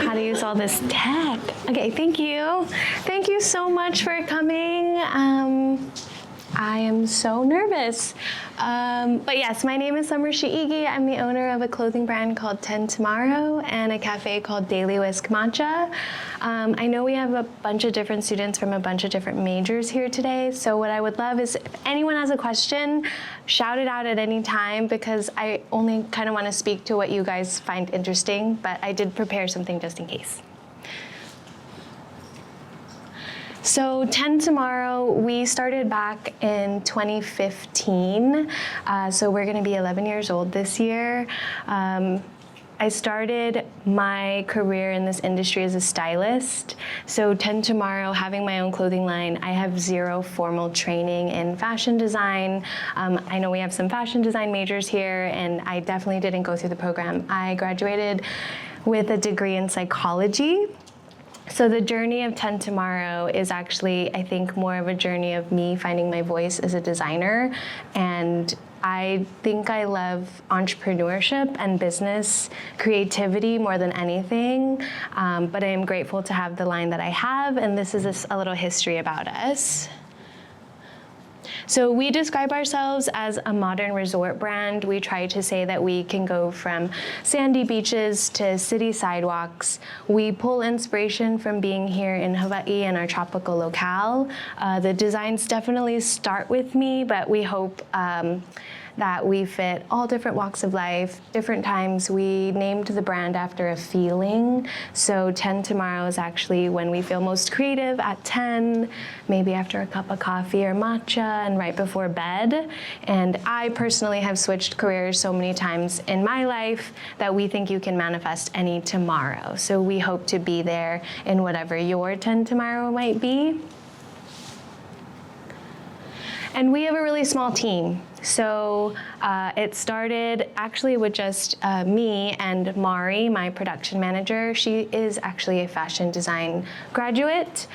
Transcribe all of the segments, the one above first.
how to use all this tech. Okay, thank you. Thank you so much for coming. I am so nervous. But yes, my name is Summer Shiigi. I'm the owner of a clothing brand called 10 Tomorrow and a cafe called Daily Whisk Matcha. I know we have a bunch of different students from a bunch of different majors here today. So what I would love is if anyone has a question, shout it out at any time, because I only kind of want to speak to what you guys find interesting, but I did prepare something just in case. So 10 Tomorrow, we started back in 2015. So we're gonna be 11 years old this year. I started my career in this industry as a stylist. So 10 Tomorrow, having my own clothing line, I have zero formal training in fashion design. I know we have some fashion design majors here, and I definitely didn't go through the program. I graduated with a degree in psychology. So the journey of 10 Tomorrow is actually, I think, more of a journey of me finding my voice as a designer. And I think I love entrepreneurship and business creativity more than anything. But I am grateful to have the line that I have, and this is a little history about us. So we describe ourselves as a modern resort brand. We try to say that we can go from sandy beaches to city sidewalks. We pull inspiration from being here in Hawaii and our tropical locale. The designs definitely start with me, but we hope that we fit all different walks of life, different times. We named the brand after a feeling. So 10 Tomorrow is actually when we feel most creative at 10, maybe after a cup of coffee or matcha and right before bed. And I personally have switched careers so many times in my life that we think you can manifest any tomorrow. So we hope to be there in whatever your 10 Tomorrow might be. And we have a really small team. So it started actually with just me and Mari, my production manager. She is actually a fashion design graduate.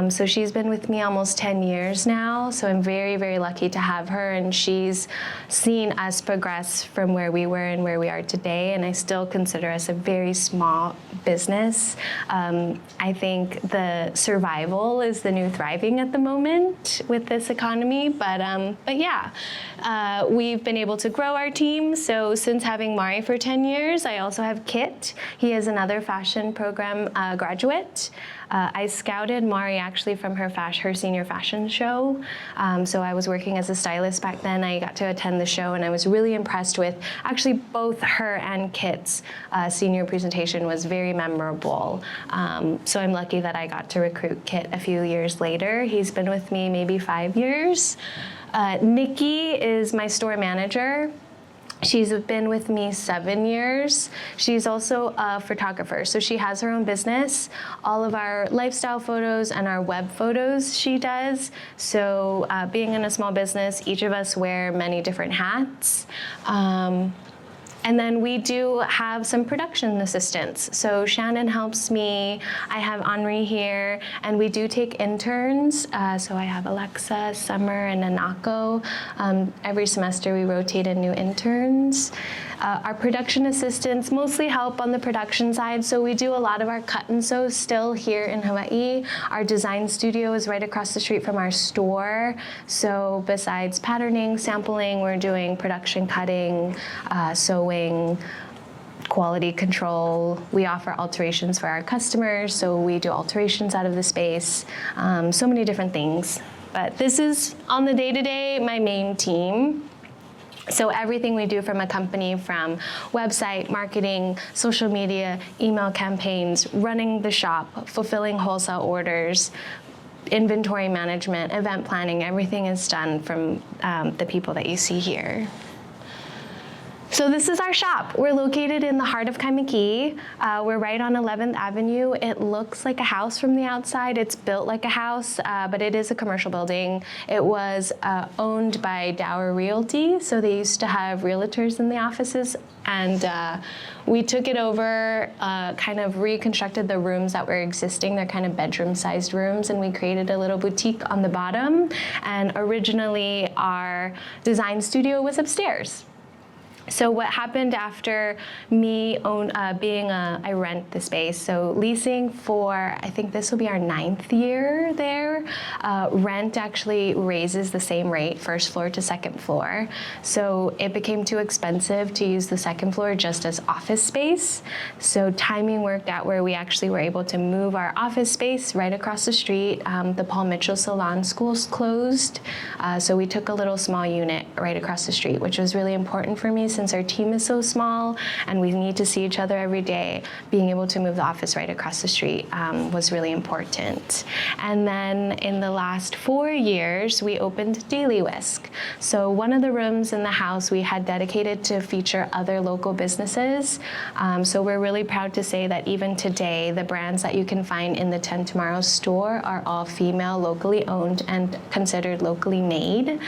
So she's been with me almost 10 years now. So I'm very, very lucky to have her. And she's seen us progress from where we were and where we are today. And I still consider us a very small business. I think the survival is the new thriving at the moment with this economy. But yeah. We've been able to grow our team. So since having Mari for 10 years, I also have Kit. He is another fashion program graduate. I scouted Mari actually from her senior fashion show. So I was working as a stylist back then. I got to attend the show, and I was really impressed with actually both her and Kit's senior presentation was very memorable. So I'm lucky that I got to recruit Kit a few years later. He's been with me maybe 5 years. Nikki is my store manager. She's been with me 7 years. She's also a photographer, so she has her own business. All of our lifestyle photos and our web photos she does. So being in a small business, each of us wear many different hats. And then we do have some production assistants. So Shannon helps me. I have Henri here, and we do take interns. So I have Alexa, Summer, and Anako. Every semester we rotate in new interns. Our production assistants mostly help on the production side, so we do a lot of our cut and sew still here in Hawaii. Our design studio is right across the street from our store. So besides patterning, sampling, we're doing production cutting, sewing, quality control. We offer alterations for our customers, so we do alterations out of the space. So many different things. But this is, on the day-to-day, my main team. So everything we do from a company, from website, marketing, social media, email campaigns, running the shop, fulfilling wholesale orders, inventory management, event planning, everything is done from the people that you see here. So this is our shop. We're located in the heart of Kaimiki. We're right on 11th Avenue. It looks like a house from the outside. It's built like a house, but it is a commercial building. It was owned by Dower Realty, so they used to have realtors in the offices, and we took it over, kind of reconstructed the rooms that were existing. They're kind of bedroom-sized rooms, and we created a little boutique on the bottom. And originally, our design studio was upstairs. So what happened after me I rent the space, so leasing for, I think this will be our 9th year there, rent actually raises the same rate, first floor to second floor. So it became too expensive to use the second floor just as office space. So timing worked out where we actually were able to move our office space right across the street. The Paul Mitchell Salon School's closed, so we took a little small unit right across the street, which was really important for me since our team is so small and we need to see each other every day. Being able to move the office right across the street was really important. And then in the last 4 years, we opened Daily Whisk. So one of the rooms in the house we had dedicated to feature other local businesses. So we're really proud to say that even today, the brands that you can find in the 10 Tomorrow store are all female, locally owned, and considered locally made.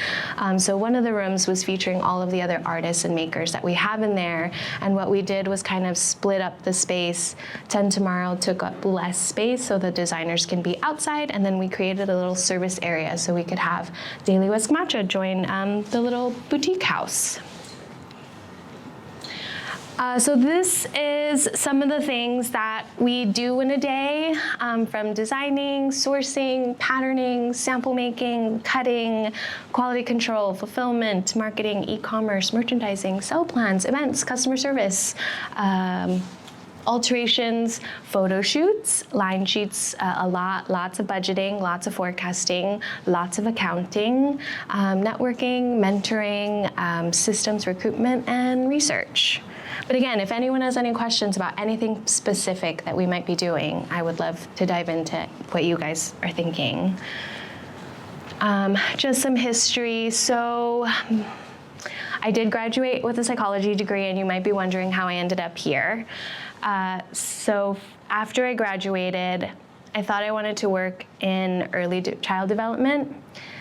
So one of the rooms was featuring all of the other artists and makers that we have in there, and what we did was kind of split up the space. 10 Tomorrow took up less space so the designers can be outside, and then we created a little service area so we could have Daily Whisk Matcha join the little boutique house. So this is some of the things that we do in a day, from designing, sourcing, patterning, sample making, cutting, quality control, fulfillment, marketing, e-commerce, merchandising, sell plans, events, customer service, alterations, photo shoots, line sheets, lots of budgeting, lots of forecasting, lots of accounting, networking, mentoring, systems recruitment, and research. But again, if anyone has any questions about anything specific that we might be doing, I would love to dive into what you guys are thinking. Just some history. So I did graduate with a psychology degree, and you might be wondering how I ended up here. So after I graduated, I thought I wanted to work in early child development.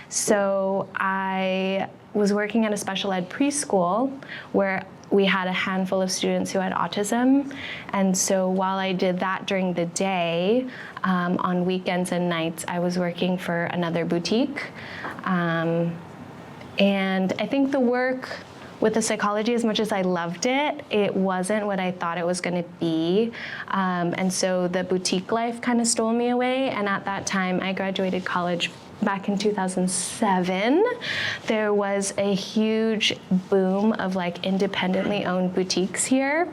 So I was working at a special ed preschool where we had a handful of students who had autism. And so while I did that during the day, on weekends and nights, I was working for another boutique. And I think the work with the psychology, as much as I loved it, it wasn't what I thought it was gonna be. And so the boutique life kind of stole me away. And at that time, I graduated college back in 2007. There was a huge boom of like independently owned boutiques here.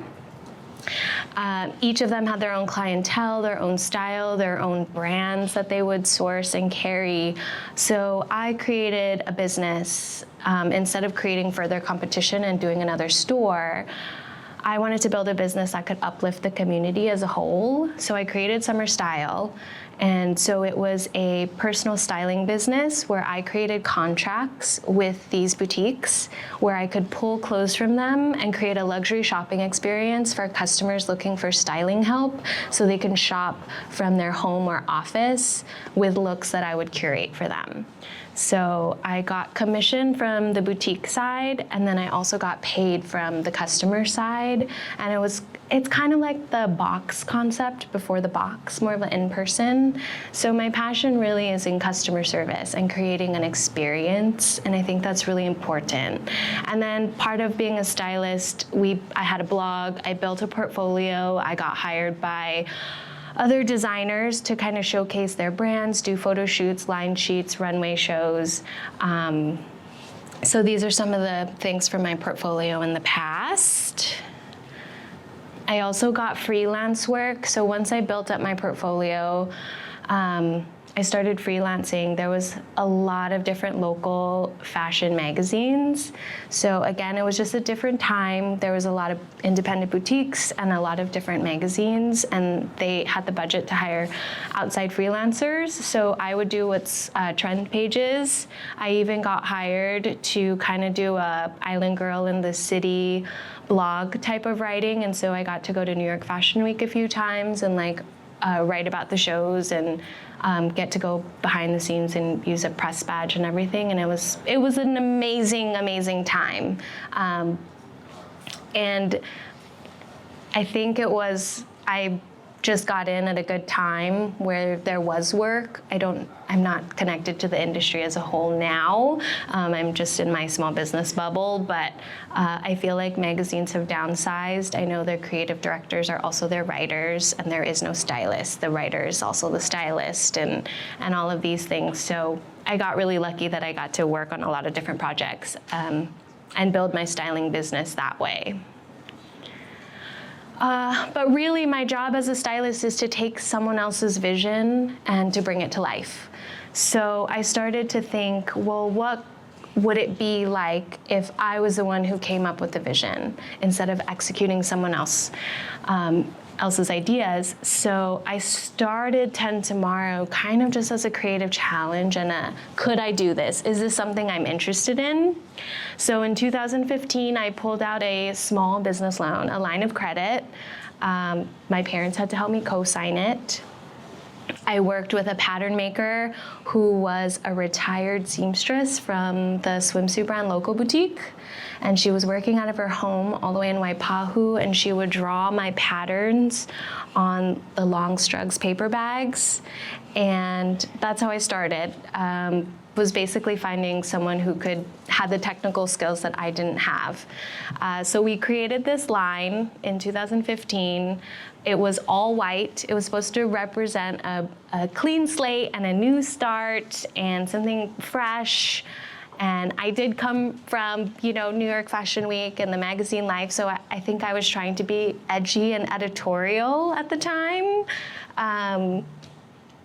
Each of them had their own clientele, their own style, their own brands that they would source and carry. So I created a business. Instead of creating further competition and doing another store, I wanted to build a business that could uplift the community as a whole. So I created Summer Style. And so it was a personal styling business where I created contracts with these boutiques where I could pull clothes from them and create a luxury shopping experience for customers looking for styling help so they can shop from their home or office with looks that I would curate for them. So I got commission from the boutique side, and then I also got paid from the customer side. And it's kind of like the box concept before the box, more of an in-person. So my passion really is in customer service and creating an experience, and I think that's really important. And then part of being a stylist, I had a blog, I built a portfolio, I got hired by other designers to kind of showcase their brands, do photo shoots, line sheets, runway shows. So these are some of the things from my portfolio in the past. I also got freelance work. So once I built up my portfolio, I started freelancing. There was a lot of different local fashion magazines. So again, it was just a different time. There was a lot of independent boutiques and a lot of different magazines, and they had the budget to hire outside freelancers. So I would do what's trend pages. I even got hired to kind of do a Island Girl in the City blog type of writing. And so I got to go to New York Fashion Week a few times and write about the shows and get to go behind the scenes and use a press badge and everything. And it was an amazing time. And I think I just got in at a good time where there was work. I'm not connected to the industry as a whole now. I'm just in my small business bubble, but I feel like magazines have downsized. I know their creative directors are also their writers, and there is no stylist. The writer is also the stylist, and all of these things. So I got really lucky that I got to work on a lot of different projects and build my styling business that way. But really, my job as a stylist is to take someone else's vision and to bring it to life. So I started to think, well, what would it be like if I was the one who came up with the vision instead of executing someone else's ideas? So I started 10 Tomorrow kind of just as a creative challenge and could I do this? Is this something I'm interested in? So in 2015, I pulled out a small business loan, a line of credit. My parents had to help me co-sign it. I worked with a pattern maker who was a retired seamstress from the swimsuit brand Local Boutique. And she was working out of her home all the way in Waipahu, and she would draw my patterns on the Long Strugs paper bags. And that's how I started. Was basically finding someone who had the technical skills that I didn't have. So we created this line in 2015. It was all white. It was supposed to represent a clean slate and a new start and something fresh. And I did come from, New York Fashion Week and the magazine life, so I think I was trying to be edgy and editorial at the time.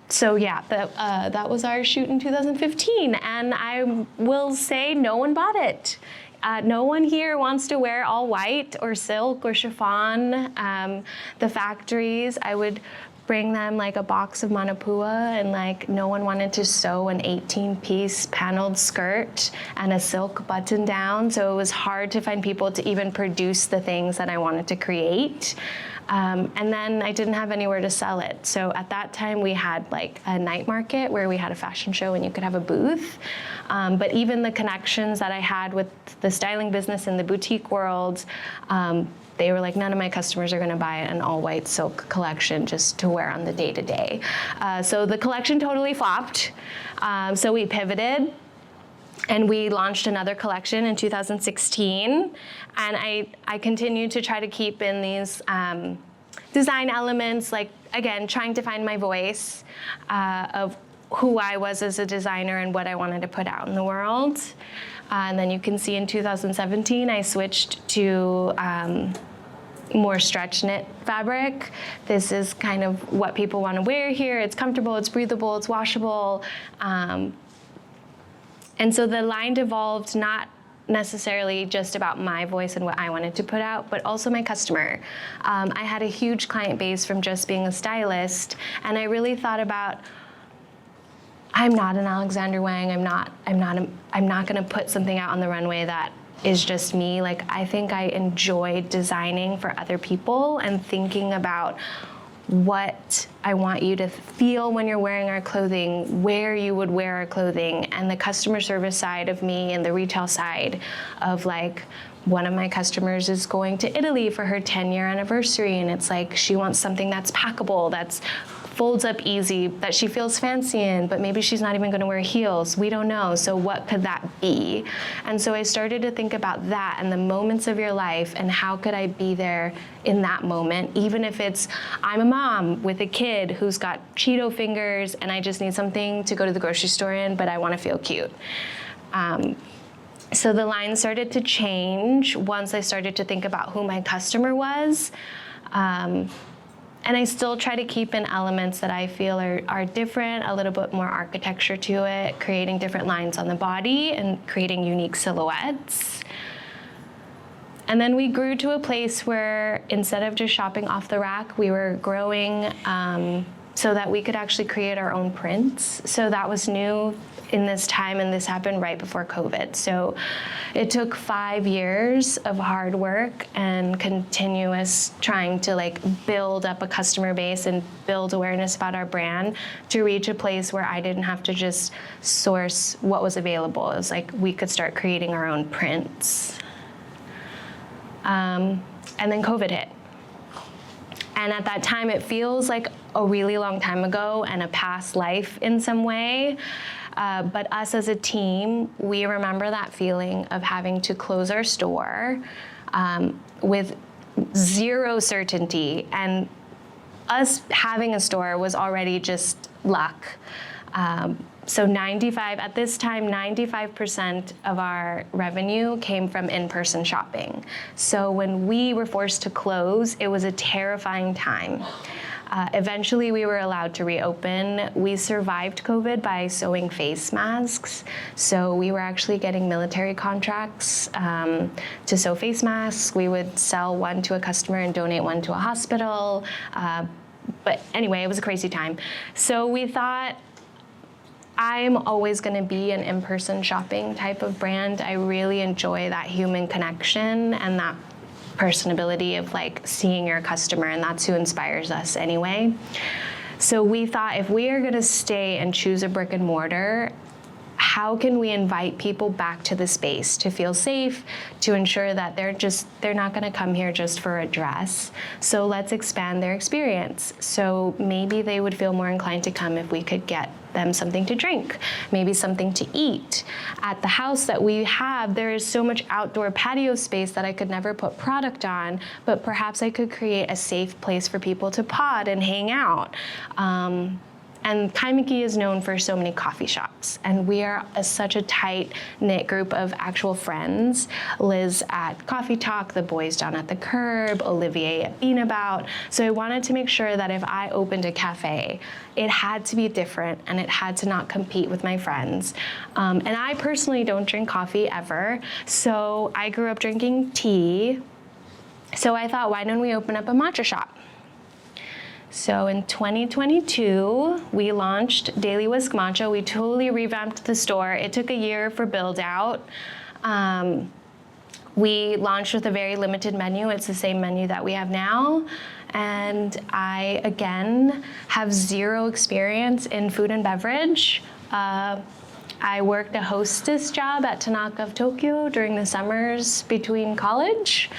So yeah, that was our shoot in 2015, and I will say no one bought it. No one here wants to wear all white or silk or chiffon. The factories, I would bring them like a box of manapua, and like no one wanted to sew an 18-piece paneled skirt and a silk button down, so it was hard to find people to even produce the things that I wanted to create. And then I didn't have anywhere to sell it. So at that time we had like a night market where we had a fashion show and you could have a booth. But even the connections that I had with the styling business in the boutique world, they were like, none of my customers are gonna buy an all white silk collection just to wear on the day-to-day. So the collection totally flopped. So we pivoted. And we launched another collection in 2016, and I continued to try to keep in these design elements, like, again, trying to find my voice of who I was as a designer and what I wanted to put out in the world. And then you can see in 2017, I switched to more stretch knit fabric. This is kind of what people want to wear here. It's comfortable, it's breathable, it's washable. And so the line devolved not necessarily just about my voice and what I wanted to put out, but also my customer. I had a huge client base from just being a stylist, and I really thought about, I'm not an Alexander Wang. I'm not going to put something out on the runway that is just me. Like, I think I enjoy designing for other people and thinking about what I want you to feel when you're wearing our clothing, where you would wear our clothing, and the customer service side of me and the retail side of, like, one of my customers is going to Italy for her 10-year anniversary, and it's like she wants something that's packable, that's folds up easy, that she feels fancy in, but maybe she's not even going to wear heels. We don't know. So what could that be? And so I started to think about that and the moments of your life and how could I be there in that moment, even if it's I'm a mom with a kid who's got Cheeto fingers and I just need something to go to the grocery store in, but I want to feel cute. So the line started to change once I started to think about who my customer was. And I still try to keep in elements that I feel are different, a little bit more architecture to it, creating different lines on the body and creating unique silhouettes. And then we grew to a place where instead of just shopping off the rack, we were growing so that we could actually create our own prints. So that was new in this time, and this happened right before COVID. So it took 5 years of hard work and continuous trying to, like, build up a customer base and build awareness about our brand to reach a place where I didn't have to just source what was available. It was like we could start creating our own prints. And then COVID hit. And at that time, it feels like a really long time ago and a past life in some way. But us as a team, we remember that feeling of having to close our store with zero certainty. And us having a store was already just luck. So at this time, 95% of our revenue came from in-person shopping. So when we were forced to close, it was a terrifying time. Eventually, we were allowed to reopen. We survived COVID by sewing face masks. So we were actually getting military contracts to sew face masks. We would sell one to a customer and donate one to a hospital. But anyway, it was a crazy time. So we thought, I'm always going to be an in-person shopping type of brand. I really enjoy that human connection and that personability of like seeing your customer, and that's who inspires us anyway. So we thought, if we are going to stay and choose a brick and mortar, how can we invite people back to the space to feel safe, to ensure that they're not going to come here just for a dress. So let's expand their experience. So maybe they would feel more inclined to come if we could get them something to drink, maybe something to eat. At the house that we have, there is so much outdoor patio space that I could never put product on, but perhaps I could create a safe place for people to pod and hang out. And Kaimiki is known for so many coffee shops, and we are such a tight-knit group of actual friends. Liz at Coffee Talk, the boys down at the Curb, Olivier at Bean About. So I wanted to make sure that if I opened a cafe, it had to be different and it had to not compete with my friends. And I personally don't drink coffee ever, so I grew up drinking tea. So I thought, why don't we open up a matcha shop? So in 2022, we launched Daily Whisk Matcha. We totally revamped the store. It took a year for build out. We launched with a very limited menu. It's the same menu that we have now. And I, again, have zero experience in food and beverage. I worked a hostess job at Tanaka of Tokyo during the summers between college.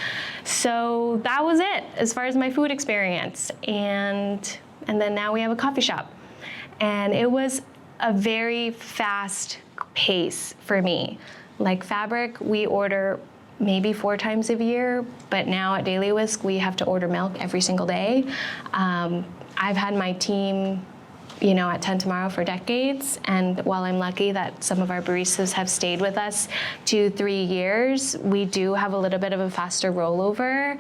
So that was it as far as my food experience. And then now we have a coffee shop. And it was a very fast pace for me. Like fabric, we order maybe 4 times a year, but now at Daily Whisk, we have to order milk every single day. I've had my team at 10 Tomorrow for decades. And while I'm lucky that some of our baristas have stayed with us 2-3 years, we do have a little bit of a faster rollover.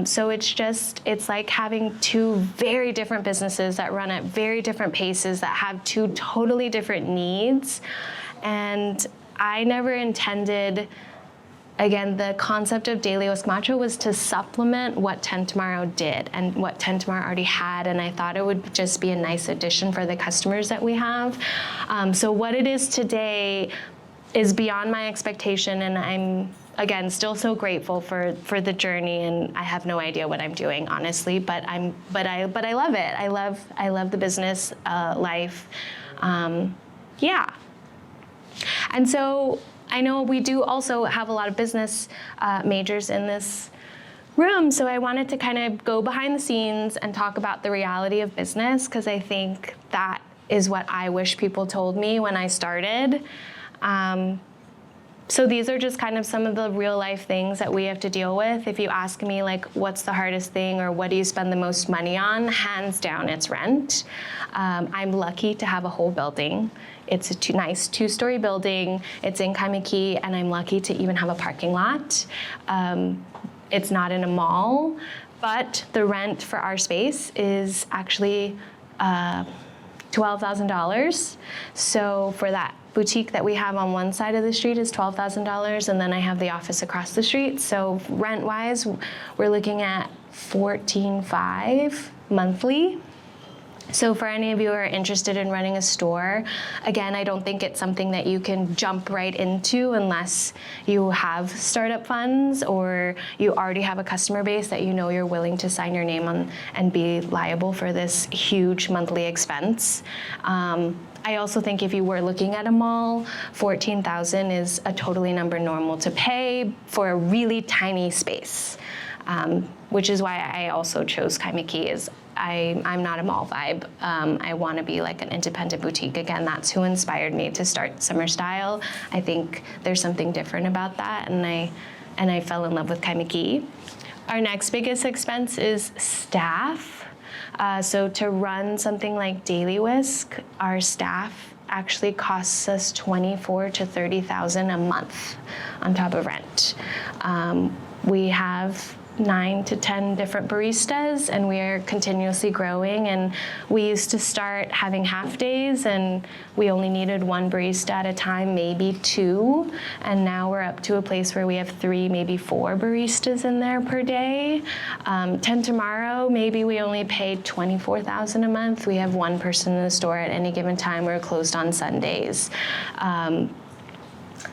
So it's like having 2 very different businesses that run at very different paces, that have 2 totally different needs. And I never intended, again, the concept of Daily Whisk Matcha was to supplement what 10 Tomorrow did and what 10 Tomorrow already had, and I thought it would just be a nice addition for the customers that we have. So what it is today is beyond my expectation, and I'm, again, still so grateful for the journey, and I have no idea what I'm doing, honestly, but I love it. I love the business life. Yeah. And so I know we do also have a lot of business majors in this room, so I wanted to kind of go behind the scenes and talk about the reality of business, because I think that is what I wish people told me when I started. So these are just kind of some of the real life things that we have to deal with. If you ask me, like, what's the hardest thing or what do you spend the most money on, hands down, it's rent. I'm lucky to have a whole building. It's a nice 2-story building. It's in Kaimiki, and I'm lucky to even have a parking lot. It's not in a mall, but the rent for our space is actually $12,000. So for that boutique that we have on one side of the street is $12,000, and then I have the office across the street. So rent-wise, we're looking at $14,500 monthly. So for any of you who are interested in running a store, again, I don't think it's something that you can jump right into unless you have startup funds or you already have a customer base that you know you're willing to sign your name on and be liable for this huge monthly expense. I also think if you were looking at a mall, $14,000 is a totally number normal to pay for a really tiny space. which is why I also chose Kaimiki. Is I'm not a mall vibe. I want to be like an independent boutique. Again, that's who inspired me to start Summer Style. I think there's something different about that, and I fell in love with Kaimiki. Our next biggest expense is staff. So to run something like Daily Whisk, our staff actually costs us $24,000 to $30,000 a month on top of rent. We have 9 to 10 different baristas, and we are continuously growing. And we used to start having half days, and we only needed 1 barista at a time, maybe 2. And now we're up to a place where we have 3, maybe 4 baristas in there per day. 10 tomorrow, maybe we only paid $24,000 a month. We have 1 person in the store at any given time. We're closed on Sundays.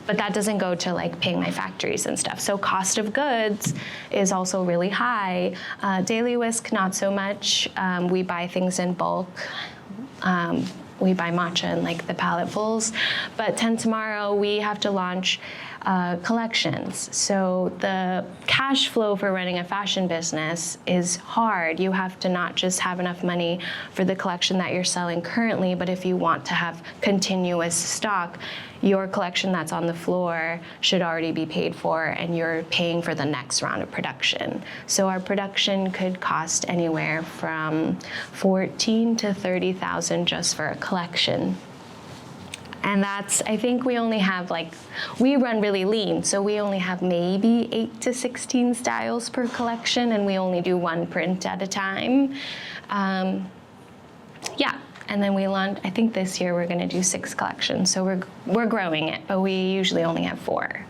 But that doesn't go to like paying my factories and stuff. So cost of goods is also really high. Daily Whisk, not so much. We buy things in bulk. We buy matcha in like the palletfuls. But 10 tomorrow, we have to launch collections. So the cash flow for running a fashion business is hard. You have to not just have enough money for the collection that you're selling currently, but if you want to have continuous stock, your collection that's on the floor should already be paid for, and you're paying for the next round of production. So our production could cost anywhere from $14,000 to $30,000 just for a collection. And that's, I think we only have we run really lean, so we only have maybe 8 to 16 styles per collection, and we only do 1 print at a time. Yeah. And then we launch, I think this year we're gonna do 6 collections. So we're growing it, but we usually only have 4.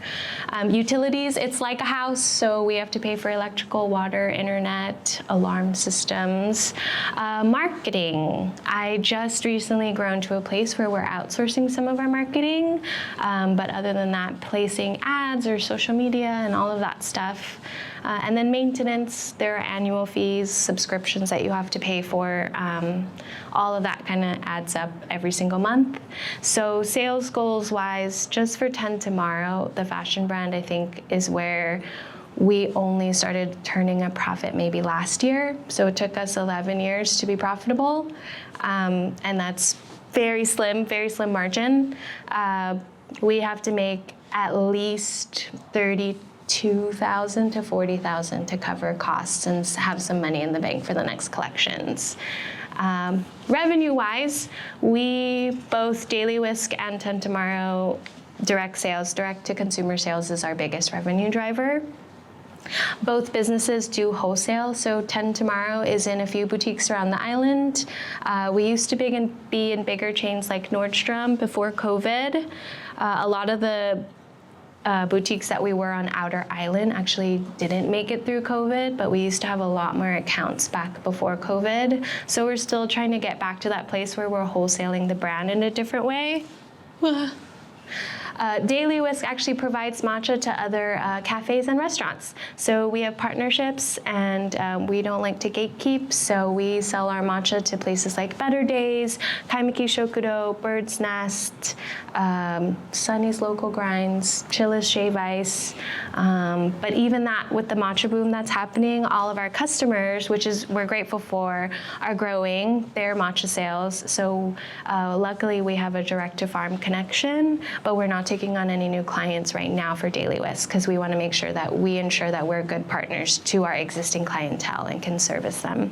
Utilities, it's like a house, so we have to pay for electrical, water, internet, alarm systems. Marketing, I just recently grown to a place where we're outsourcing some of our marketing. But other than that, placing ads or social media and all of that stuff. And then maintenance, there are annual fees, subscriptions that you have to pay for. All of that kind of adds up every single month. So sales goals wise, just for 10 tomorrow, the fashion brand I think is where we only started turning a profit maybe last year. So it took us 11 years to be profitable. And that's very slim margin. We have to make at least $32,000 to $40,000 to cover costs and have some money in the bank for the next collections. Revenue-wise, we both Daily Whisk and 10 Tomorrow direct to consumer sales is our biggest revenue driver. Both businesses do wholesale, so 10 Tomorrow is in a few boutiques around the island. We used to be in bigger chains like Nordstrom before COVID. A lot of the boutiques that we were on Outer Island actually didn't make it through COVID, but we used to have a lot more accounts back before COVID. So we're still trying to get back to that place where we're wholesaling the brand in a different way. Daily Whisk actually provides matcha to other cafes and restaurants. So we have partnerships, and we don't like to gatekeep, so we sell our matcha to places like Better Days, Kaimiki Shokudo, Bird's Nest, Sunny's Local Grinds, Chilla's Shave Ice. But even that, with the matcha boom that's happening, all of our customers, which is we're grateful for, are growing their matcha sales. So luckily we have a direct-to-farm connection, but we're not taking on any new clients right now for Daily Whisk because we want to make sure that we ensure that we're good partners to our existing clientele and can service them.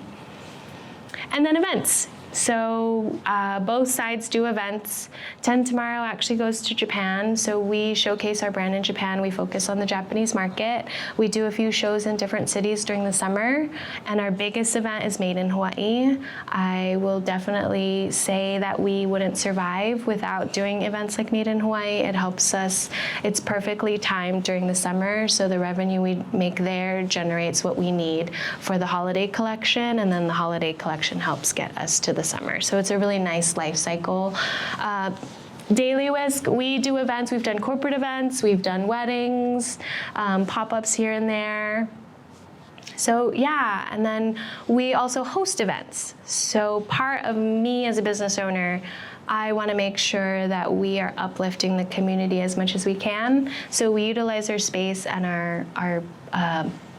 And then events. So both sides do events. 10 Tomorrow actually goes to Japan, so we showcase our brand in Japan. We focus on the Japanese market. We do a few shows in different cities during the summer, and our biggest event is Made in Hawaii. I will definitely say that we wouldn't survive without doing events like Made in Hawaii. It helps us. It's perfectly timed during the summer, so the revenue we make there generates what we need for the holiday collection, and then the holiday collection helps get us to the summer. So it's a really nice life cycle. Daily Whisk, we do events. We've done corporate events, we've done weddings, pop-ups here and there. So yeah, and then we also host events. So part of me as a business owner, I want to make sure that we are uplifting the community as much as we can. So we utilize our space and our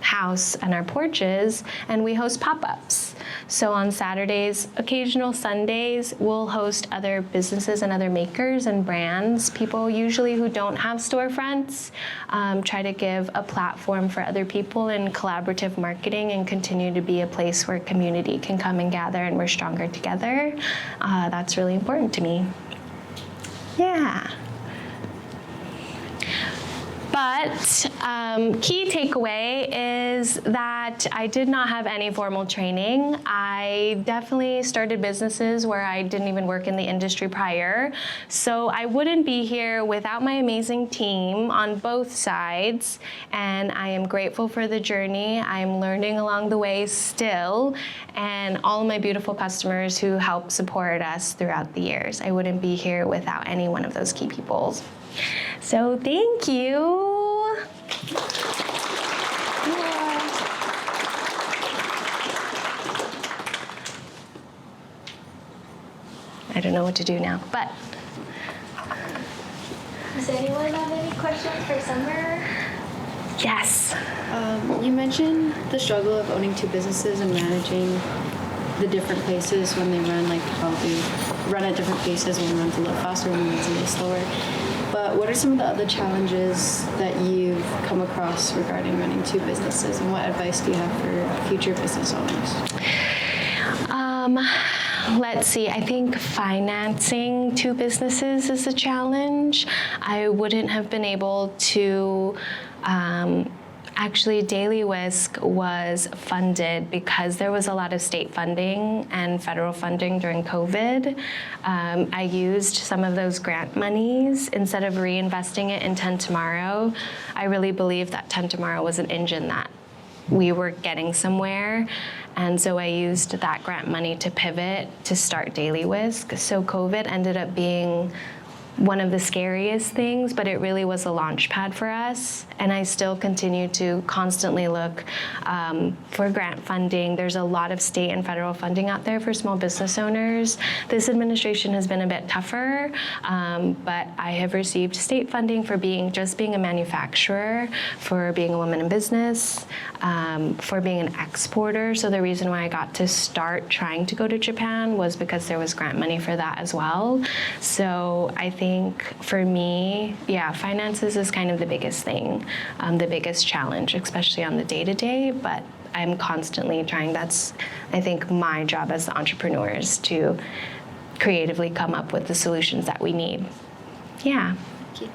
house and our porches, and we host pop-ups. So on Saturdays, occasional Sundays, we'll host other businesses and other makers and brands, people usually who don't have storefronts, try to give a platform for other people in collaborative marketing and continue to be a place where community can come and gather and we're stronger together. That's really important to me. Yeah. But key takeaway is that I did not have any formal training. I definitely started businesses where I didn't even work in the industry prior. So I wouldn't be here without my amazing team on both sides. And I am grateful for the journey. I'm learning along the way still. And all of my beautiful customers who help support us throughout the years. I wouldn't be here without any one of those key people. So thank you. I don't know what to do now, but. Does anyone have any questions for Summer? Yes. You mentioned the struggle of owning two businesses and managing the different places when they run, like how they run at different paces, one runs a little faster, one runs a little slower. But what are some of the other challenges that you've come across regarding running two businesses, and what advice do you have for future business owners? Let's see, I think financing two businesses is a challenge. I wouldn't have been able to actually, Daily Whisk was funded because there was a lot of state funding and federal funding during COVID. I used some of those grant monies instead of reinvesting it in 10 Tomorrow. I really believe that 10 Tomorrow was an engine that we were getting somewhere. And so I used that grant money to pivot to start Daily Whisk. So COVID ended up being one of the scariest things, but it really was a launch pad for us. And I still continue to constantly look for grant funding. There's a lot of state and federal funding out there for small business owners. This administration has been a bit tougher, but I have received state funding for just being a manufacturer, for being a woman in business, for being an exporter. So the reason why I got to start trying to go to Japan was because there was grant money for that as well. So I think for me, yeah, finances is kind of the biggest thing, the biggest challenge, especially on the day-to-day, but I'm constantly trying. That's, I think, my job as the entrepreneur is to creatively come up with the solutions that we need. Yeah. Thank you.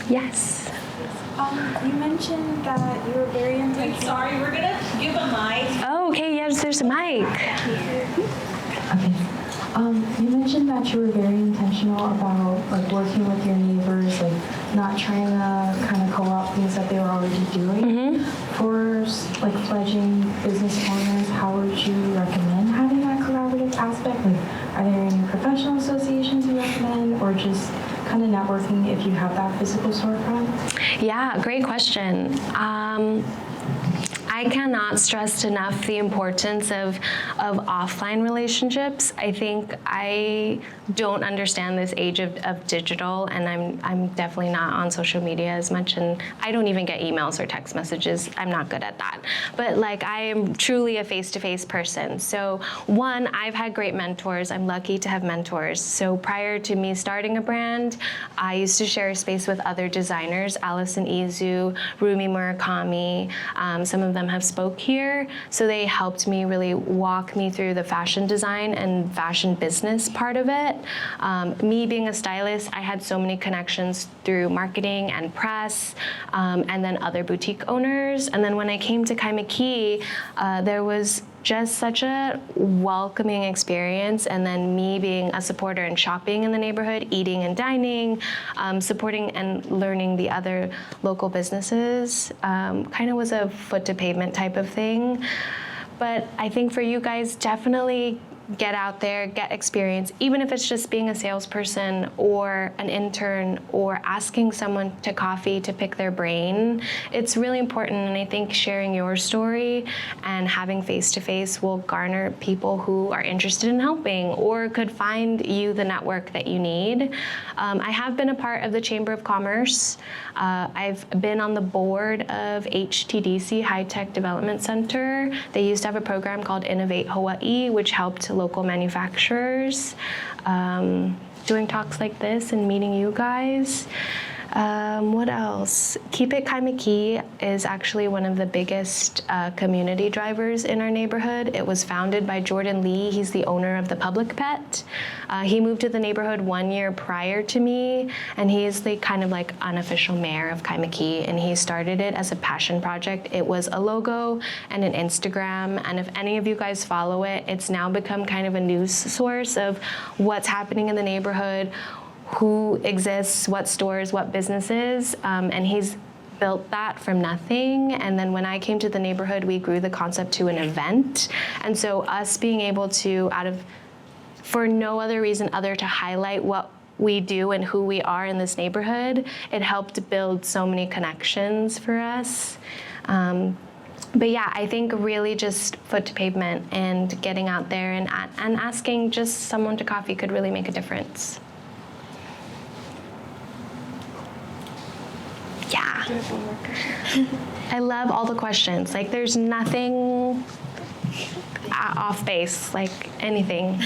Yes. You mentioned that you were very intentional. Sorry, we're gonna give a mic. Oh, okay, yes, there's a mic. Okay. You mentioned that you were very intentional about like working with your neighbors, like not trying to kind of co-opt things that they were already doing. Mm-hmm. For like fledgling business owners, how would you recommend having that collaborative aspect? Like, are there any professional associations you recommend, or just kind of networking if you have that physical storefront? Yeah, great question. I cannot stress enough the importance of offline relationships. I think I don't understand this age of digital, and I'm definitely not on social media as much, and I don't even get emails or text messages. I'm not good at that. But like, I am truly a face-to-face person. So one, I've had great mentors. I'm lucky to have mentors. So prior to me starting a brand, I used to share a space with other designers, Allison Izu, Rumi Murakami. Some of them have spoke here, so they helped me really walk me through the fashion design and fashion business part of it. Me being a stylist, I had so many connections through marketing and press, and then other boutique owners. And then when I came to Kaimaki, there was just such a welcoming experience, and then me being a supporter and shopping in the neighborhood, eating and dining, supporting and learning the other local businesses, kind of was a foot to pavement type of thing. But I think for you guys, definitely get out there, get experience, even if it's just being a salesperson or an intern or asking someone to coffee to pick their brain. It's really important, and I think sharing your story and having face-to-face will garner people who are interested in helping or could find you the network that you need. I have been a part of the Chamber of Commerce. I've been on the board of HTDC, High Tech Development Center. They used to have a program called Innovate Hawaii, which helped local manufacturers. Doing talks like this and meeting you guys. What else? Keep It Kaimaki is actually one of the biggest community drivers in our neighborhood. It was founded by Jordan Lee. He's the owner of the Public Pet. He moved to the neighborhood 1 year prior to me, and he's the kind of like unofficial mayor of Kaimaki, and he started it as a passion project. It was a logo and an Instagram, and if any of you guys follow it, it's now become kind of a news source of what's happening in the neighborhood, who exists, what stores, what businesses, and he's built that from nothing. And then when I came to the neighborhood, we grew the concept to an event. And so us being able to, for no other reason other to highlight what we do and who we are in this neighborhood, it helped build so many connections for us. But yeah, I think really just foot to pavement and getting out there and asking just someone to coffee could really make a difference. Yeah. I love all the questions. Like, there's nothing off base, like anything.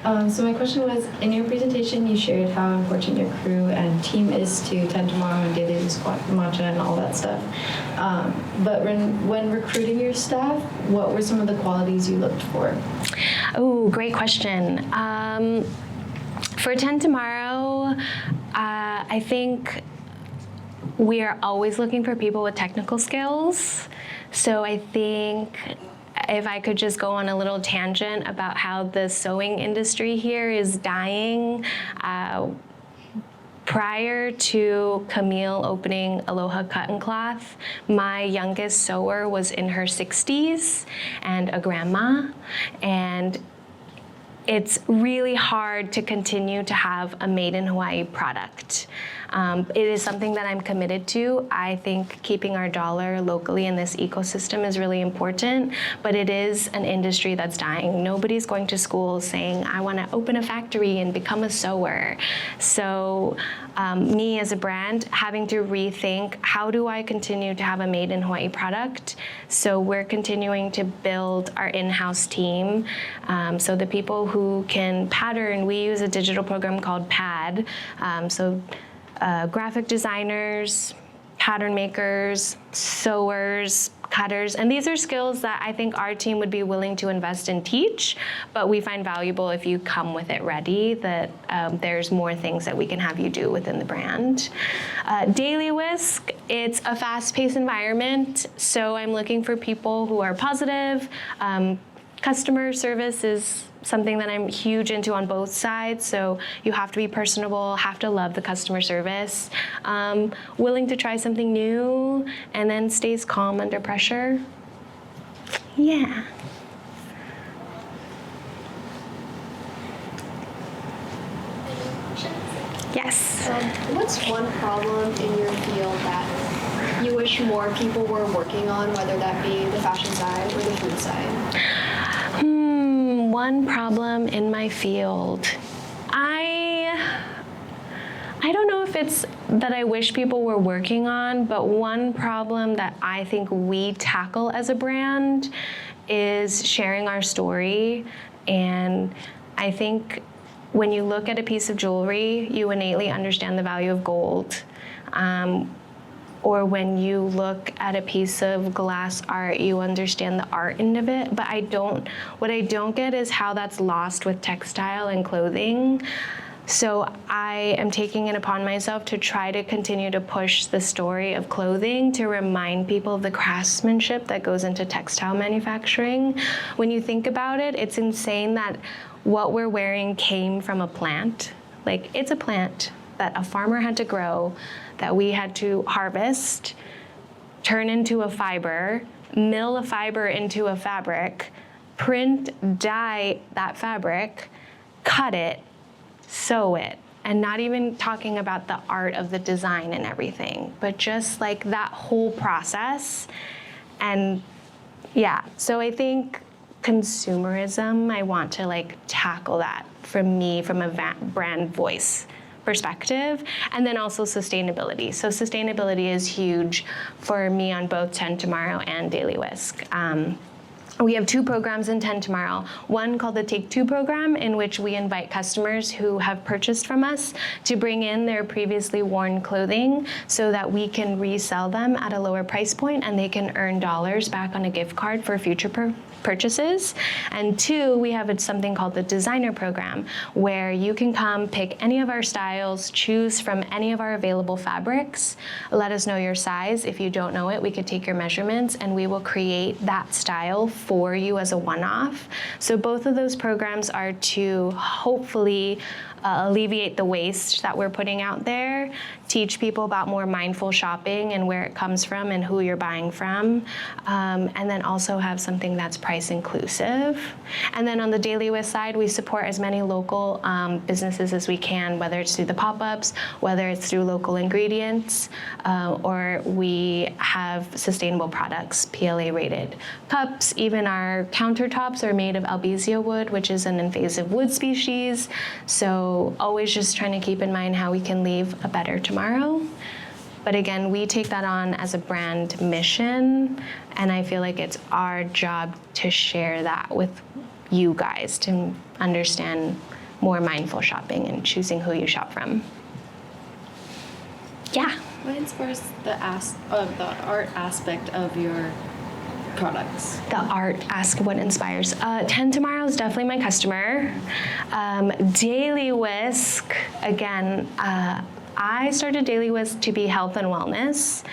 So my question was, in your presentation, you shared how important your crew and team is to 10 Tomorrow and Daily Whisk Matcha and all that stuff. But when recruiting your staff, what were some of the qualities you looked for? Oh, great question. For 10 Tomorrow, I think we are always looking for people with technical skills. So I think if I could just go on a little tangent about how the sewing industry here is dying. Prior to Camille opening Aloha Cotton Cloth, my youngest sewer was in her 60s and a grandma. And it's really hard to continue to have a made in Hawaii product. It is something that I'm committed to. I think keeping our dollar locally in this ecosystem is really important, but it is an industry that's dying. Nobody's going to school saying, I want to open a factory and become a sewer. So me as a brand having to rethink, how do I continue to have a made in Hawaii product? So we're continuing to build our in-house team. So the people who can pattern, we use a digital program called PAD. Graphic designers, pattern makers, sewers, cutters, and these are skills that I think our team would be willing to invest and teach, but we find valuable if you come with it ready, that there's more things that we can have you do within the brand. Daily Whisk, it's a fast-paced environment, so I'm looking for people who are positive. Customer service is something that I'm huge into on both sides, so you have to be personable, have to love the customer service, willing to try something new, and then stays calm under pressure. Yeah. Yes. What's one problem in your field that you wish more people were working on, whether that be the fashion side or the food side? One problem in my field. I don't know if it's that I wish people were working on, but one problem that I think we tackle as a brand is sharing our story. And I think when you look at a piece of jewelry, you innately understand the value of gold. Or when you look at a piece of glass art, you understand the art end of it. But what I don't get is how that's lost with textile and clothing. So I am taking it upon myself to try to continue to push the story of clothing, to remind people of the craftsmanship that goes into textile manufacturing. When you think about it, it's insane that what we're wearing came from a plant. Like, it's a plant that a farmer had to grow, that we had to harvest, turn into a fiber, mill a fiber into a fabric, print, dye that fabric, cut it, sew it, and not even talking about the art of the design and everything, but just like that whole process. And yeah, so I think consumerism, I want to like tackle that from me, from a brand voice perspective, and then also sustainability. So sustainability is huge for me on both 10 Tomorrow and Daily Whisk. We have 2 programs in 10 Tomorrow. One called the Take 2 program, in which we invite customers who have purchased from us to bring in their previously worn clothing so that we can resell them at a lower price point and they can earn dollars back on a gift card for future purchases. And 2, we have something called the Designer program, where you can come pick any of our styles, choose from any of our available fabrics, let us know your size. If you don't know it, we could take your measurements and we will create that style for you as a one-off. So both of those programs are to hopefully alleviate the waste that we're putting out there, teach people about more mindful shopping and where it comes from and who you're buying from, and then also have something that's price inclusive. And then on the Daily Whisk side, we support as many local businesses as we can, whether it's through the pop-ups, whether it's through local ingredients, or we have sustainable products, PLA rated. Cups, even our countertops are made of albizia wood, which is an invasive wood species. So always just trying to keep in mind how we can leave a better tomorrow. But again, we take that on as a brand mission, and I feel like it's our job to share that with you guys to understand more mindful shopping and choosing who you shop from. Yeah. What inspires the art aspect of your products? The art, ask what inspires. 10 Tomorrow is definitely my customer. Daily Whisk, again, I started Daily Whisk to be health and wellness.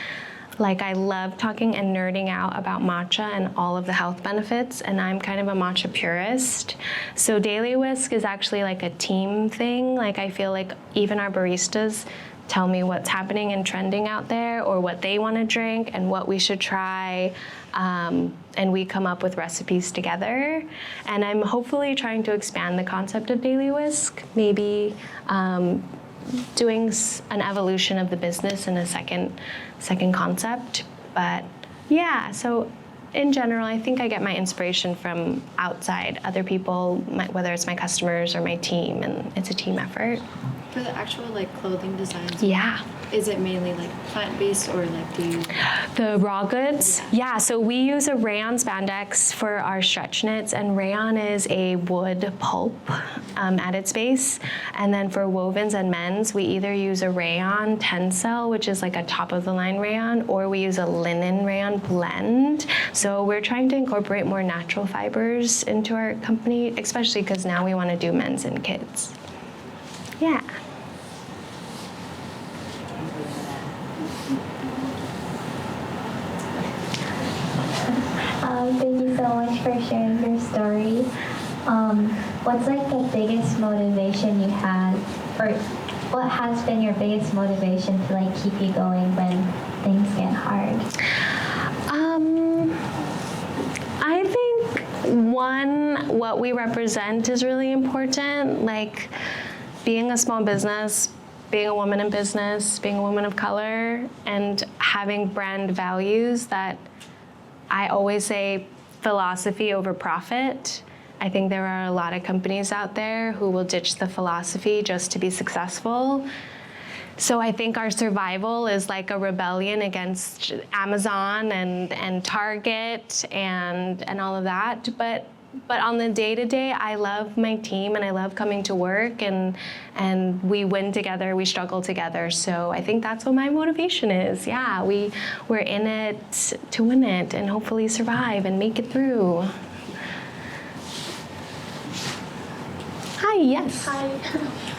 Like, I love talking and nerding out about matcha and all of the health benefits, and I'm kind of a matcha purist. So Daily Whisk is actually like a team thing. Like, I feel like even our baristas tell me what's happening and trending out there, or what they want to drink and what we should try, and we come up with recipes together. And I'm hopefully trying to expand the concept of Daily Whisk, maybe doing an evolution of the business in a second concept. But yeah, so in general, I think I get my inspiration from outside, other people, whether it's my customers or my team, and it's a team effort. For the actual like clothing designs, Yeah. is it mainly like plant-based, or like do you? The raw goods? Yeah, so we use a rayon spandex for our stretch knits, and rayon is a wood pulp at its base. And then for wovens and men's, we either use a rayon tencel, which is like a top-of-the-line rayon, or we use a linen rayon blend. So we're trying to incorporate more natural fibers into our company, especially because now we want to do men's and kids. Yeah. Thank you so much for sharing your story. What's like the biggest motivation you had, or what has been your biggest motivation to like keep you going when things get hard? I think what we represent is really important. Like, being a small business, being a woman in business, being a woman of color, and having brand values that I always say philosophy over profit. I think there are a lot of companies out there who will ditch the philosophy just to be successful. So I think our survival is like a rebellion against Amazon and Target and all of that. But on the day-to-day, I love my team and I love coming to work, and we win together, we struggle together. So I think that's what my motivation is. Yeah, we're in it to win it and hopefully survive and make it through. Hi, yes. Hi.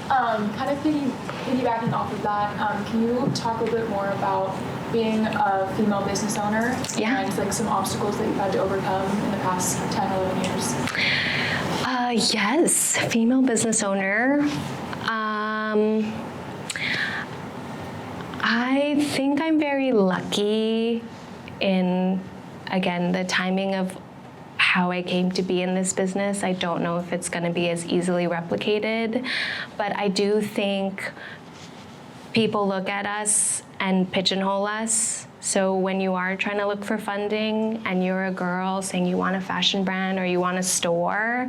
Kind of piggybacking off of that, can you talk a little bit more about being a female business owner and like some obstacles that you've had to overcome in the past 10 or 11 years? Yes, female business owner. I think I'm very lucky in, again, the timing of how I came to be in this business. I don't know if it's going to be as easily replicated, but I do think people look at us and pigeonhole us. So when you are trying to look for funding and you're a girl saying you want a fashion brand or you want a store,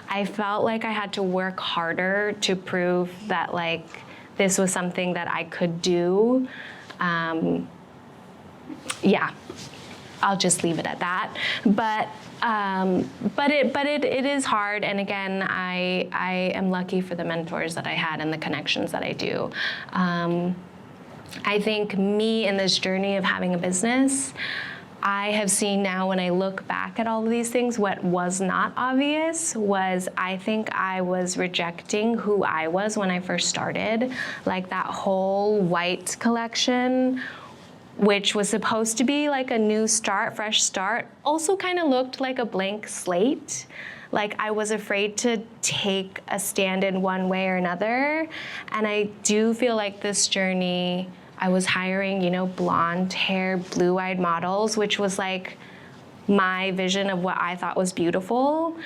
I felt like I had to work harder to prove that like this was something that I could do. Yeah, I'll just leave it at that. But it is hard. And again, I am lucky for the mentors that I had and the connections that I do. I think me in this journey of having a business, I have seen now when I look back at all of these things, what was not obvious was I think I was rejecting who I was when I first started. Like that whole white collection, which was supposed to be like a new start, fresh start, also kind of looked like a blank slate. Like I was afraid to take a stand in one way or another. And I do feel like this journey, I was hiring, blonde hair, blue-eyed models, which was like my vision of what I thought was beautiful,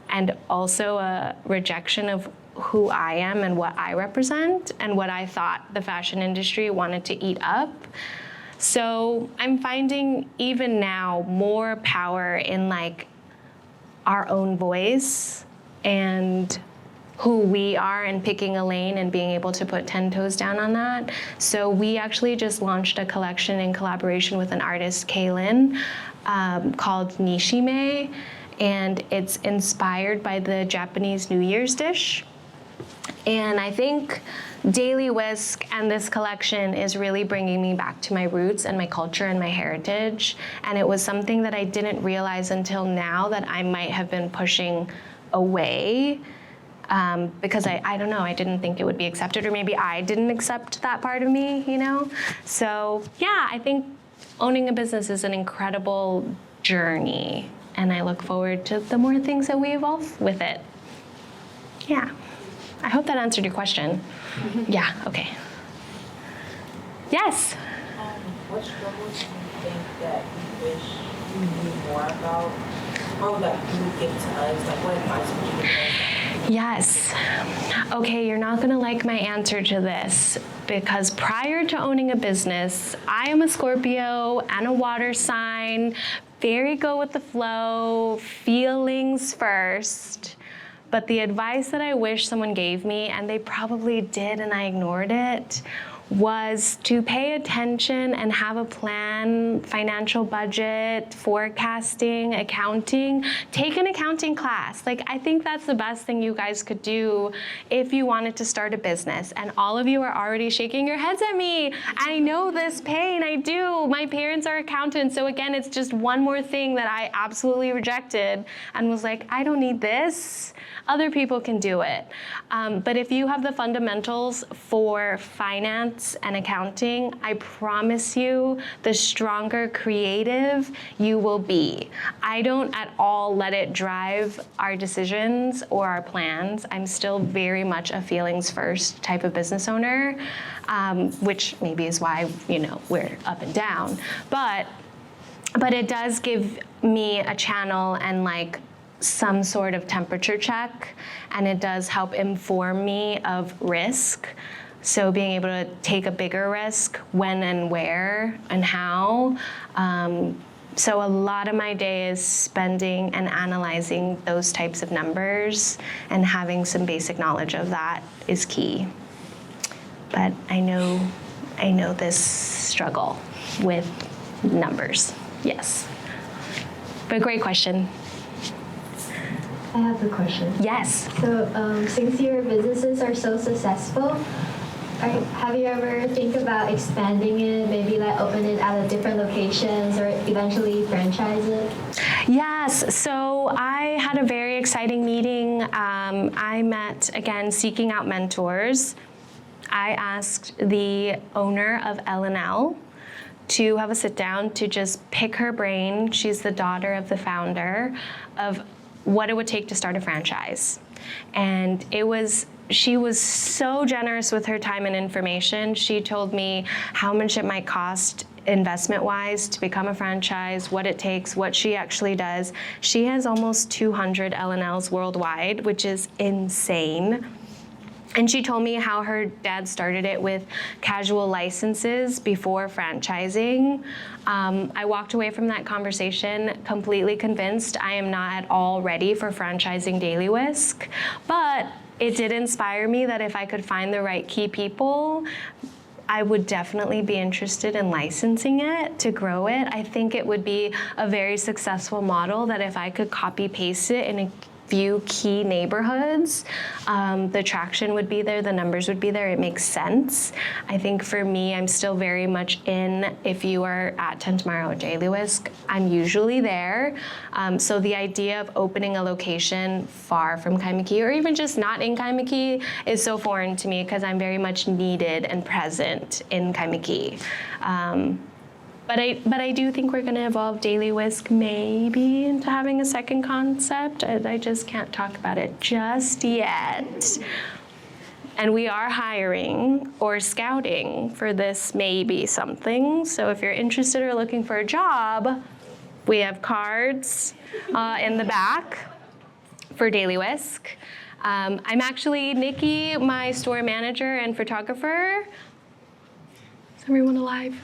and also a rejection of who I am and what I represent and what I thought the fashion industry wanted to eat up. So I'm finding even now more power in like our own voice and who we are and picking a lane and being able to put 10 toes down on that. So we actually just launched a collection in collaboration with an artist, Kaylin, called Nishime, and it's inspired by the Japanese New Year's dish. And I think Daily Whisk and this collection is really bringing me back to my roots and my culture and my heritage. And it was something that I didn't realize until now that I might have been pushing away because I don't know, I didn't think it would be accepted, or maybe I didn't accept that part of me, So yeah, I think owning a business is an incredible journey, and I look forward to the more things that we evolve with it. Yeah. I hope that answered your question. Yeah, okay. Yes? What struggles do you think that you wish you knew more about? Or that you would give to us? Like, what advice would you give us? Yes. Okay, you're not gonna like my answer to this, because prior to owning a business, I am a Scorpio and a water sign, very go with the flow, feelings first. But the advice that I wish someone gave me, and they probably did and I ignored it, was to pay attention and have a plan, financial budget, forecasting, accounting. Take an accounting class. Like, I think that's the best thing you guys could do if you wanted to start a business. And all of you are already shaking your heads at me. I know this pain, I do. My parents are accountants. So again, it's just one more thing that I absolutely rejected and was like, I don't need this. Other people can do it. But if you have the fundamentals for finance and accounting, I promise you, the stronger creative you will be. I don't at all let it drive our decisions or our plans. I'm still very much a feelings first type of business owner, which maybe is why, we're up and down. But it does give me a channel and like some sort of temperature check, and it does help inform me of risk. So being able to take a bigger risk, when and where and how. So a lot of my day is spending and analyzing those types of numbers, and having some basic knowledge of that is key. But I know this struggle with numbers, yes. But great question. I have a question. Yes. So since your businesses are so successful, have you ever think about expanding it, maybe like open it at a different locations or eventually franchise it? Yes, so I had a very exciting meeting. I met, again, seeking out mentors. I asked the owner of L&L to have a sit down to just pick her brain. She's the daughter of the founder, of what it would take to start a franchise. And she was so generous with her time and information. She told me how much it might cost investment-wise to become a franchise, what it takes, what she actually does. She has almost 200 L&Ls worldwide, which is insane. And she told me how her dad started it with casual licenses before franchising. I walked away from that conversation completely convinced I am not at all ready for franchising Daily Whisk, but it did inspire me that if I could find the right key people, I would definitely be interested in licensing it to grow it. I think it would be a very successful model that if I could copy paste it in a few key neighborhoods, the traction would be there, the numbers would be there, it makes sense. I think for me, I'm still very much in, if you are at 10 Tomorrow or Daily Whisk, I'm usually there. So the idea of opening a location far from Kaimaki or even just not in Kaimaki is so foreign to me because I'm very much needed and present in Kaimaki. But I do think we're going to evolve Daily Whisk maybe into having a second concept. I just can't talk about it just yet. And we are hiring or scouting for this maybe something. So if you're interested or looking for a job, we have cards in the back for Daily Whisk. I'm actually Nikki, my store manager and photographer. Is everyone alive?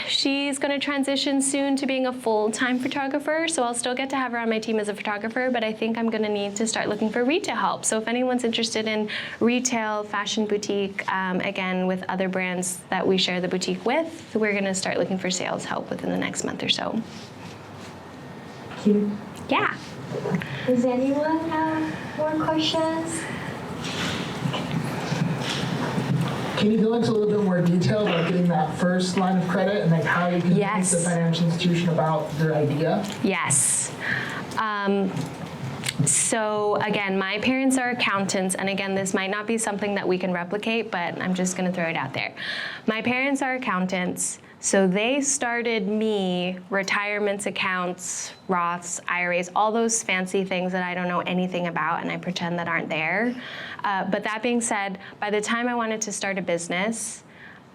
She's going to transition soon to being a full-time photographer, so I'll still get to have her on my team as a photographer, but I think I'm going to need to start looking for retail help. So if anyone's interested in retail, fashion boutique, again, with other brands that we share the boutique with, we're going to start looking for sales help within the next month or so. Cute. Yeah. Does anyone have more questions? Can you go into a little bit more detail about getting that first line of credit and like how you can Yes. convince the financial institution about their idea? Yes. So again, my parents are accountants, and again, this might not be something that we can replicate, but I'm just gonna throw it out there. My parents are accountants, so they started me retirements accounts, Roths, IRAs, all those fancy things that I don't know anything about and I pretend that aren't there. But that being said, by the time I wanted to start a business,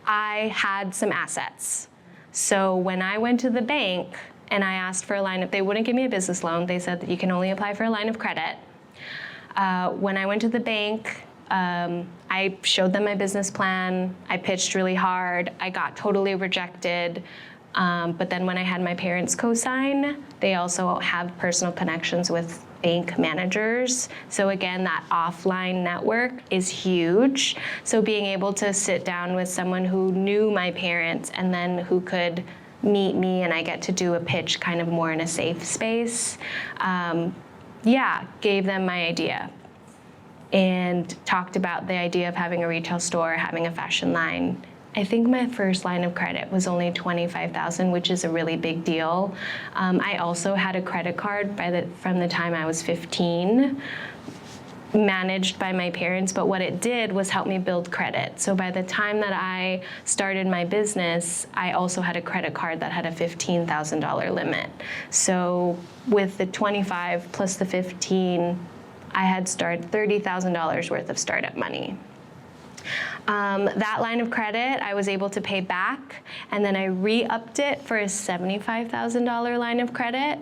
I had some assets. So when I went to the bank and I asked for a line of, they wouldn't give me a business loan. They said that you can only apply for a line of credit. When I went to the bank, I showed them my business plan. I pitched really hard. I got totally rejected. But then when I had my parents co-sign, they also have personal connections with bank managers. So again, that offline network is huge. So being able to sit down with someone who knew my parents and then who could meet me and I get to do a pitch kind of more in a safe space, gave them my idea and talked about the idea of having a retail store, having a fashion line. I think my first line of credit was only $25,000, which is a really big deal. I also had a credit card from the time I was 15, managed by my parents, but what it did was help me build credit. So by the time that I started my business, I also had a credit card that had a $15,000 limit. So with the 25 plus the 15, I had started $30,000 worth of startup money. That line of credit I was able to pay back, and then I re-upped it for a $75,000 line of credit.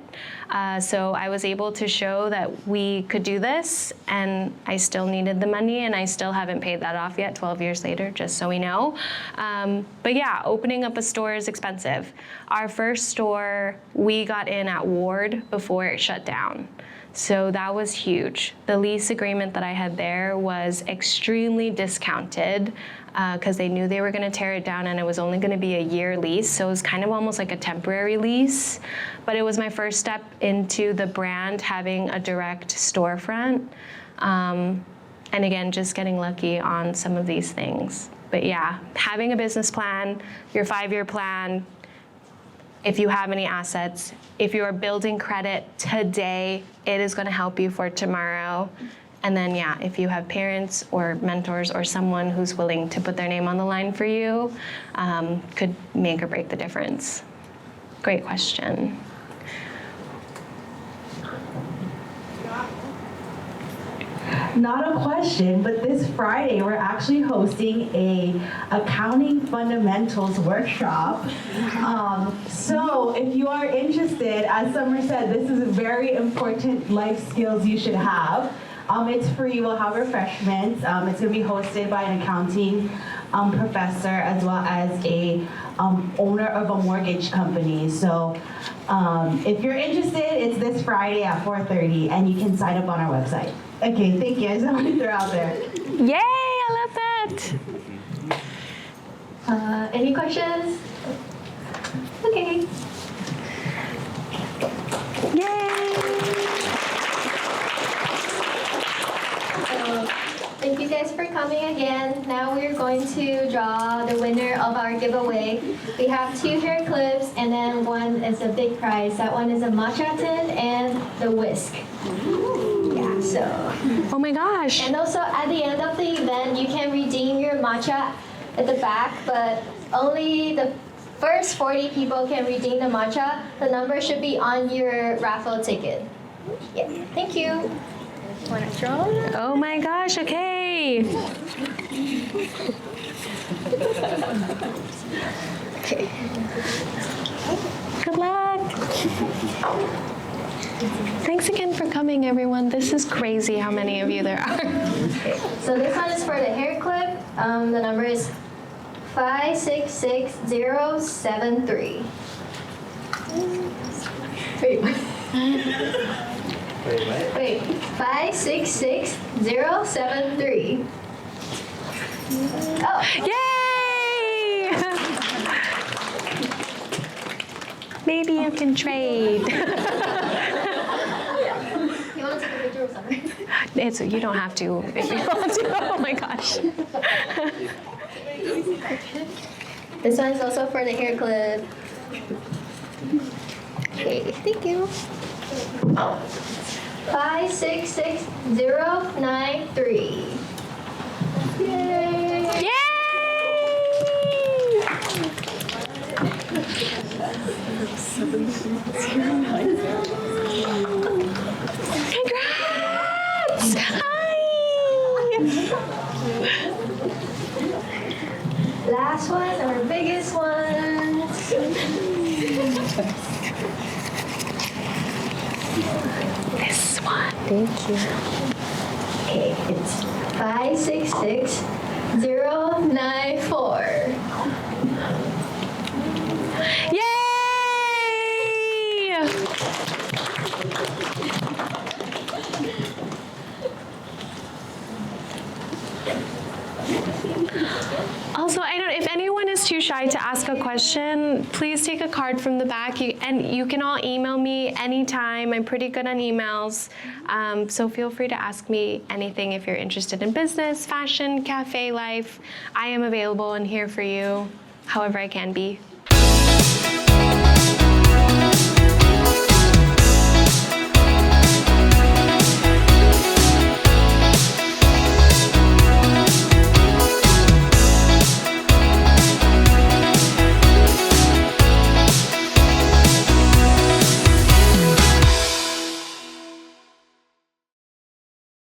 So I was able to show that we could do this, and I still needed the money, and I still haven't paid that off yet 12 years later, just so we know. But yeah, opening up a store is expensive. Our first store, we got in at Ward before it shut down. So that was huge. The lease agreement that I had there was extremely discounted because they knew they were going to tear it down and it was only going to be a year lease. So it was kind of almost like a temporary lease. But it was my first step into the brand having a direct storefront. And again, just getting lucky on some of these things. But yeah, having a business plan, your 5-year plan, if you have any assets, if you are building credit today, it is going to help you for tomorrow. And then, yeah, if you have parents or mentors or someone who's willing to put their name on the line for you, could make or break the difference. Great question. not a question, but this Friday we're actually hosting a accounting fundamentals workshop. So if you are interested, as Summer said, this is a very important life skills you should have. It's free. We'll have refreshments. It's going to be hosted by an accounting professor as well as a owner of a mortgage company. So if you're interested, it's this Friday at 4:30, and you can sign up on our website. Okay, thank you. I just wanted to throw out there. Yay, I love that. Any questions? Okay. Yay. So, thank you guys for coming again. Now we're going to draw the winner of our giveaway. We have 2 hair clips, and then one is a big prize. That one is a matcha tin and the whisk. Yeah, so. Oh my gosh. And also at the end of the event, you can redeem your matcha at the back, but only the first 40 people can redeem the matcha. The number should be on your raffle ticket. Yeah, thank you. Want to draw? Oh my gosh, okay. Okay. Good luck. Thanks again for coming, everyone. This is crazy how many of you there are. So this one is for the hair clip. The number is 566073. Wait, 566073. Oh. Yay! Maybe you can trade. You want to take a picture of something? You don't have to if you want to. Oh my gosh. This one is also for the hair clip. Okay, thank you. 566093. Yay! Yay! Congrats! Hi! Last one, our biggest one. This one. Thank you. Okay, it's 566094. Yay! Also, if anyone is too shy to ask a question, please take a card from the back. And you can all email me anytime. I'm pretty good on emails. So feel free to ask me anything if you're interested in business, fashion, cafe life. I am available and here for you however I can be.